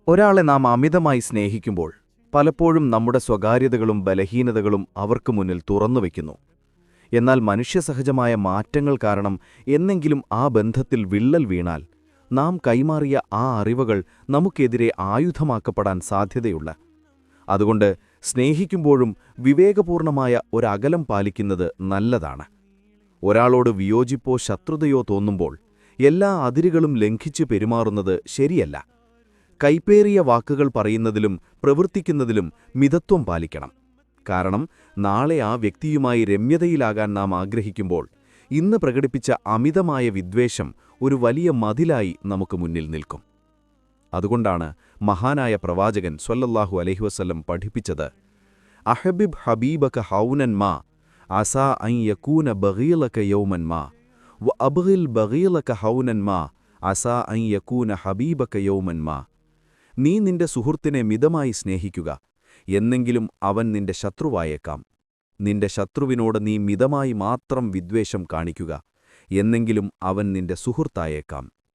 ഒരാളെ നാം അമിതമായി സ്നേഹിക്കുമ്പോൾ പലപ്പോഴും നമ്മുടെ സ്വകാര്യതകളും ബലഹീനതകളും അവർക്ക് മുന്നിൽ തുറന്നുവെക്കുന്നു. എന്നാൽ മനുഷ്യസഹജമായ മാറ്റങ്ങൾ കാരണം എന്നെങ്കിലും ആ ബന്ധത്തിൽ വിള്ളൽ വീണാൽ നാം കൈമാറിയ ആ അറിവുകൾ നമുക്കെതിരെ ആയുധമാക്കപ്പെടാൻ സാധ്യതയുള്ള. അതുകൊണ്ട് സ്നേഹിക്കുമ്പോഴും വിവേകപൂർണമായ ഒരകലം പാലിക്കുന്നത് നല്ലതാണ്. ഒരാളോട് വിയോജിപ്പോ ശത്രുതയോ തോന്നുമ്പോൾ എല്ലാ അതിരുകളും ലംഘിച്ചു പെരുമാറുന്നത് ശരിയല്ല. കൈപ്പേറിയ വാക്കുകൾ പറയുന്നതിലും പ്രവർത്തിക്കുന്നതിലും മിതത്വം പാലിക്കണം. കാരണം നാളെ ആ വ്യക്തിയുമായി രമ്യതയിലാകാൻ നാം ആഗ്രഹിക്കുമ്പോൾ ഇന്ന് പ്രകടിപ്പിച്ച അമിതമായ വിദ്വേഷം ഒരു വലിയ മതിലായി നമുക്ക് മുന്നിൽ നിൽക്കും. അതുകൊണ്ടാണ് മഹാനായ പ്രവാചകൻ സ്വല്ലല്ലാഹു അലൈഹി വസല്ലം പഠിപ്പിച്ചത്, അഹബിബ് ഹബീബക ഹൗനൻ മാ അസാ അൻ യകൂന ബഗീലക യൗമൻ മാ വ അബ്ഗിൽ ബഗീലക ഹൗനൻ മാ അസാ അൻ യകൂന ഹബീബക യൗമൻ മാ. നീ നിന്റെ സുഹൃത്തിനെ മിതമായി സ്നേഹിക്കുക, എന്നെങ്കിലും അവൻ നിന്റെ ശത്രുവായേക്കാം. നിന്റെ ശത്രുവിനോട് നീ മിതമായി മാത്രം വിദ്വേഷം കാണിക്കുക, എന്നെങ്കിലും അവൻ നിന്റെ സുഹൃത്തായേക്കാം.